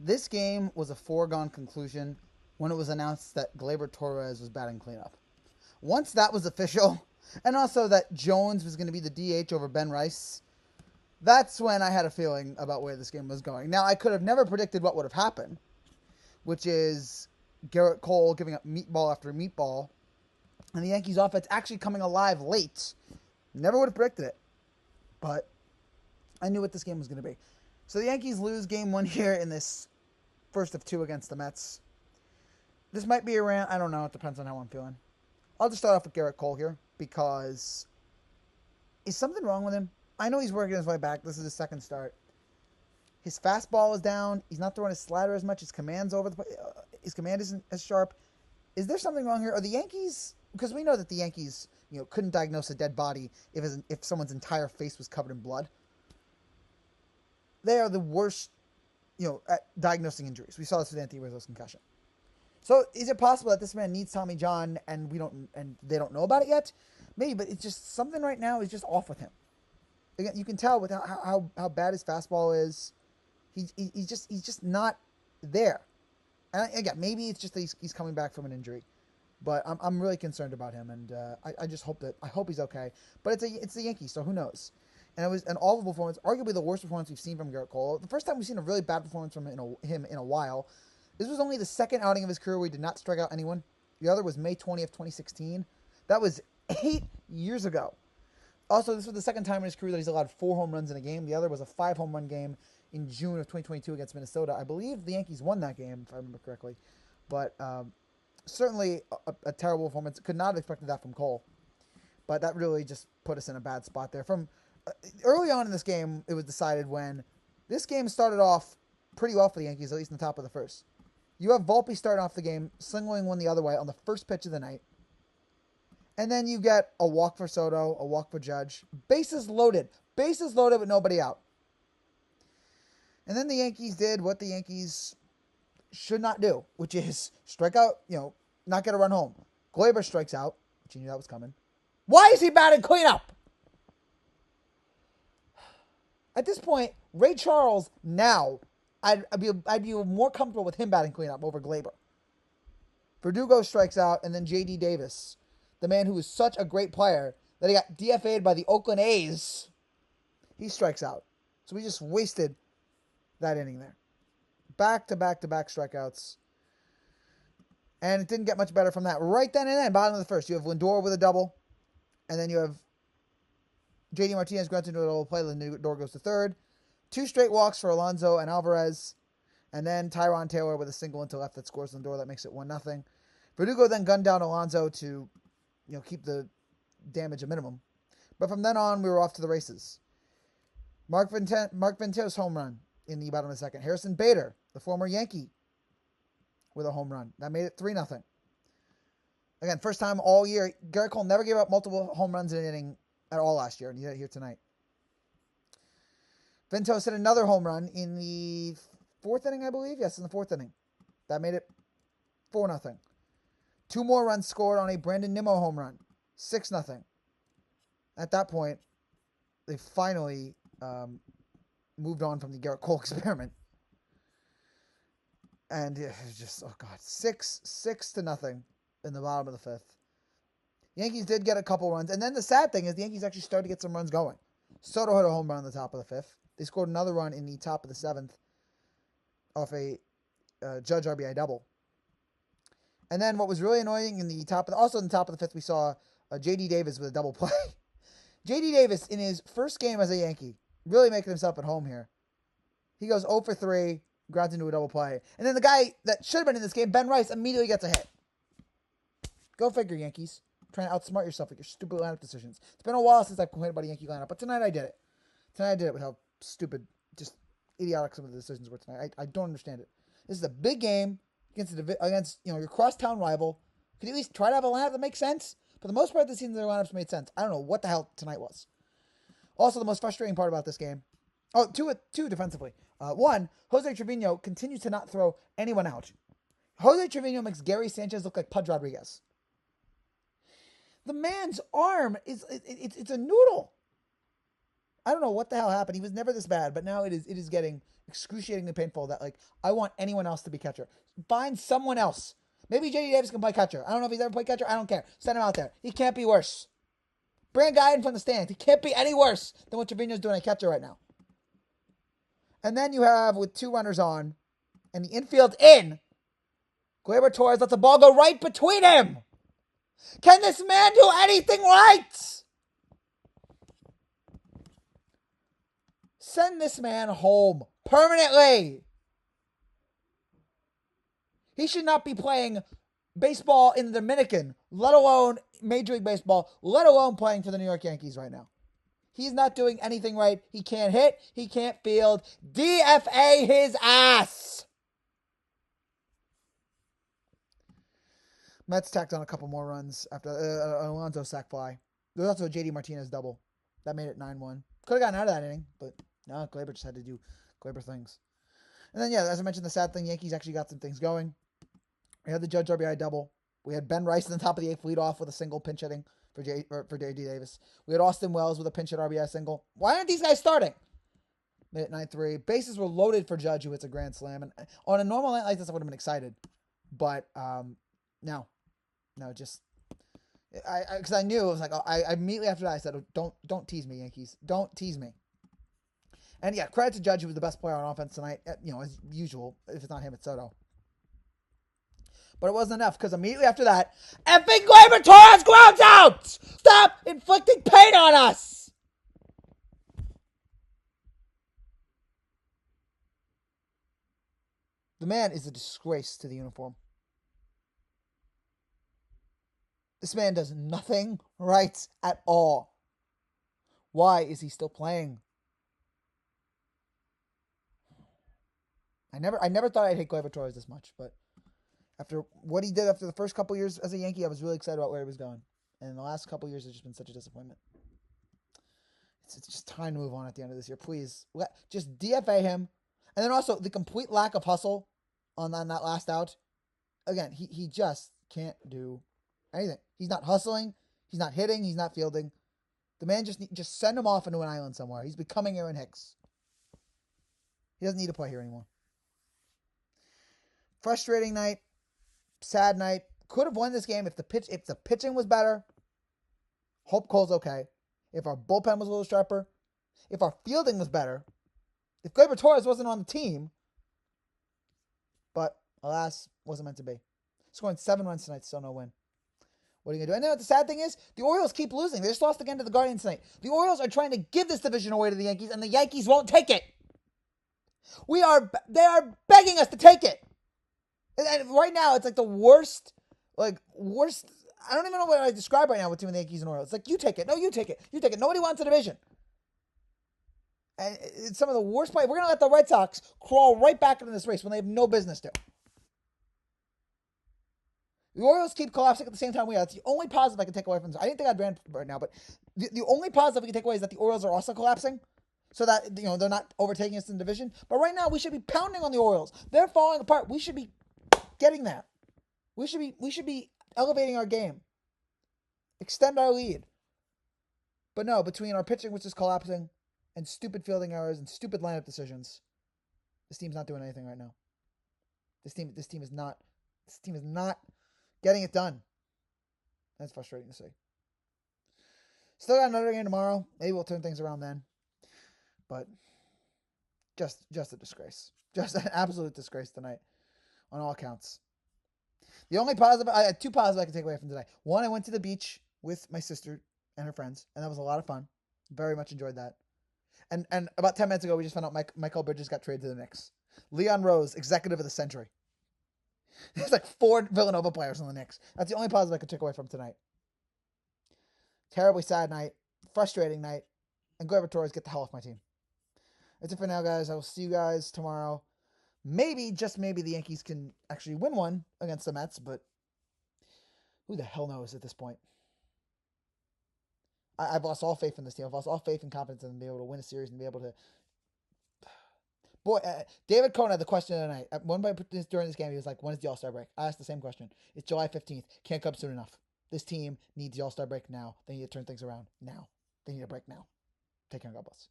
This game was a foregone conclusion when it was announced that Gleyber Torres was batting cleanup. Once that was official, and also that Jones was going to be the DH over Ben Rice, that's when I had a feeling about where this game was going. Now, I could have never predicted what would have happened, which is Gerrit Cole giving up meatball after meatball, and the Yankees offense actually coming alive late. Never would have predicted it, but I knew what this game was going to be. So the Yankees lose game one here in this first of two against the Mets. This might be a rant. I don't know. It depends on how I'm feeling. I'll just start off with Gerrit Cole here because is something wrong with him? I know he's working his way back. This is his second start. His fastball is down. He's not throwing his slider as much. His command's over the his command isn't as sharp. Is there something wrong here? Are the Yankees? Because we know that the Yankees, couldn't diagnose a dead body if someone's entire face was covered in blood. They are the worst, at diagnosing injuries. We saw this with Anthony Rizzo's concussion. So is it possible that this man needs Tommy John and they don't know about it yet? Maybe, but it's just something right now is just off with him. Again, you can tell with how bad his fastball is. He's just not there. And again, maybe it's just that he's coming back from an injury, but I'm really concerned about him, and I just hope he's okay. But it's the Yankees, so who knows? And it was an awful performance, arguably the worst performance we've seen from Gerrit Cole. The first time we've seen a really bad performance from him in a while. This was only the second outing of his career where he did not strike out anyone. The other was May 20th, 2016. That was 8 years ago. Also, this was the second time in his career that he's allowed 4 home runs in a game. The other was a 5-home run game in June of 2022 against Minnesota. I believe the Yankees won that game, if I remember correctly. But certainly a terrible performance. Could not have expected that from Cole. But that really just put us in a bad spot there. From early on in this game, it was decided when this game started off pretty well for the Yankees, at least in the top of the first. You have Volpe starting off the game, singling one the other way on the first pitch of the night. And then you get a walk for Soto, a walk for Judge. Bases loaded with nobody out. And then the Yankees did what the Yankees should not do, which is strike out, not get a run home. Gleyber strikes out, which you knew that was coming. Why is he batting cleanup? At this point, Ray Charles, now, I'd be more comfortable with him batting cleanup over Gleyber. Verdugo strikes out, and then J.D. Davis, the man who was such a great player that he got DFA'd by the Oakland A's, he strikes out. So we just wasted that inning there. Back-to-back-to-back strikeouts. And it didn't get much better from that. Right then and then, bottom of the first, you have Lindor with a double, and then you have J.D. Martinez grunts into a double play. Lindor goes to third. 2 straight walks for Alonso and Alvarez. And then Tyron Taylor with a single into left that scores Lindor. That makes it 1-0. Verdugo then gunned down Alonso to, keep the damage a minimum. But from then on, we were off to the races. Mark Ventero's home run in the bottom of the second. Harrison Bader, the former Yankee, with a home run. That made it 3-0. Again, first time all year. Gerrit Cole never gave up multiple home runs in an inning at all last year, and he did it here tonight. Ventos hit another home run in the 4th inning, I believe. Yes, in the 4th inning. That made it 4-0. 2 more runs scored on a Brandon Nimmo home run. 6-0. At that point, they finally moved on from the Gerrit Cole experiment. And it was just, 6-0 in the bottom of the 5th. Yankees did get a couple runs. And then the sad thing is the Yankees actually started to get some runs going. Soto hit a home run on the top of the 5th. They scored another run in the top of the 7th off a Judge RBI double. And then what was really annoying in the top of the 5th, we saw J.D. Davis with a double play. J.D. Davis, in his first game as a Yankee, really making himself at home here. He goes 0 for 3, grounds into a double play. And then the guy that should have been in this game, Ben Rice, immediately gets a hit. Go figure, Yankees. Trying to outsmart yourself with your stupid lineup decisions. It's been a while since I've complained about a Yankee lineup, but tonight I did it. Tonight I did it with how stupid, just idiotic some of the decisions were tonight. I don't understand it. This is a big game against your crosstown rival. Could you at least try to have a lineup that makes sense? For the most part of the season, their lineups made sense. I don't know what the hell tonight was. Also, the most frustrating part about this game. Two defensively. One, Jose Trevino continues to not throw anyone out. Jose Trevino makes Gary Sanchez look like Pudge Rodriguez. The man's arm it's a noodle. I don't know what the hell happened. He was never this bad, but now it is getting excruciatingly painful that, like, I want anyone else to be catcher. Find someone else. Maybe J.D. Davis can play catcher. I don't know if he's ever played catcher. I don't care. Send him out there. He can't be worse. Bring a guy in from the stands. He can't be any worse than what Trevino's doing at catcher right now. And then you have, with 2 runners on, and the infield in, Gleyber Torres lets the ball go right between him. Can this man do anything right? Send this man home permanently. He should not be playing baseball in the Dominican, let alone Major League Baseball, let alone playing for the New York Yankees right now. He's not doing anything right. He can't hit. He can't field. DFA his ass. Mets tacked on a couple more runs after Alonso sac fly. There was also a JD Martinez double. That made it 9-1. Could have gotten out of that inning, but no, Gleyber just had to do Gleyber things. And then, yeah, as I mentioned, the sad thing, Yankees actually got some things going. We had the Judge RBI double. We had Ben Rice in the top of the 8th leadoff with a single pinch hitting for J.D. Davis. We had Austin Wells with a pinch hit RBI single. Why aren't these guys starting? Made it 9-3. Bases were loaded for Judge, who hits a grand slam. And on a normal night like this, I would have been excited. But no, just because I knew it was like, I immediately after that I said, don't tease me, Yankees. Don't tease me. And yeah, credit to Judge, who was the best player on offense tonight. As usual. If it's not him, it's Soto. But it wasn't enough, because immediately after that, effing Gleyber Torres grounds out! Stop inflicting pain on us! The man is a disgrace to the uniform. This man does nothing right at all. Why is he still playing? I never thought I'd hate Gleyber Torres this much, but after what he did after the first couple years as a Yankee, I was really excited about where he was going. And in the last couple years, it's just been such a disappointment. It's just time to move on at the end of this year. Please, just DFA him. And then also, the complete lack of hustle on that last out. Again, he just can't do anything. He's not hustling. He's not hitting. He's not fielding. The man just send him off into an island somewhere. He's becoming Aaron Hicks. He doesn't need to play here anymore. Frustrating night. Sad night. Could have won this game if the pitching was better. Hope Cole's okay. If our bullpen was a little sharper. If our fielding was better. If Gleyber Torres wasn't on the team. But, alas, wasn't meant to be. Scoring 7 runs tonight, still no win. What are you going to do? And you know what the sad thing is? The Orioles keep losing. They just lost again to the Guardians tonight. The Orioles are trying to give this division away to the Yankees, and the Yankees won't take it. They are begging us to take it. And right now, it's like the worst, I don't even know what I describe right now between the Yankees and Orioles. It's like, you take it. No, you take it. You take it. Nobody wants a division. And it's some of the worst play. We're going to let the Red Sox crawl right back into this race when they have no business to. The Orioles keep collapsing at the same time we are. That's the only positive I can take away from this. I didn't think I'd brand right now, but the only positive we can take away is that the Orioles are also collapsing. So that, they're not overtaking us in the division. But right now, we should be pounding on the Orioles. They're falling apart. We should be getting there. We should be elevating our game. Extend our lead. But no, between our pitching, which is collapsing, and stupid fielding errors and stupid lineup decisions, this team's not doing anything right now. This team is not getting it done. That's frustrating to see. Still got another game tomorrow. Maybe we'll turn things around then. But just a disgrace. Just an absolute disgrace tonight on all accounts. The only positive, I had 2 positives I can take away from today. One, I went to the beach with my sister and her friends, and that was a lot of fun. Very much enjoyed that. And about 10 minutes ago, we just found out Michael Bridges got traded to the Knicks. Leon Rose, executive of the century. There's like 4 Villanova players on the Knicks. That's the only positive I could take away from tonight. Terribly sad night. Frustrating night. And Gleyber Torres, get the hell off my team. That's it for now, guys. I will see you guys tomorrow. Maybe, just maybe, the Yankees can actually win one against the Mets, but who the hell knows at this point? I've lost all faith in this team. I've lost all faith and confidence in them to be able to win a series and be able to... Boy, David Cohn had the question of the night. One point during this game, he was like, when is the All-Star break? I asked the same question. It's July 15th. Can't come soon enough. This team needs the All-Star break now. They need to turn things around now. They need a break now. Take care and God bless.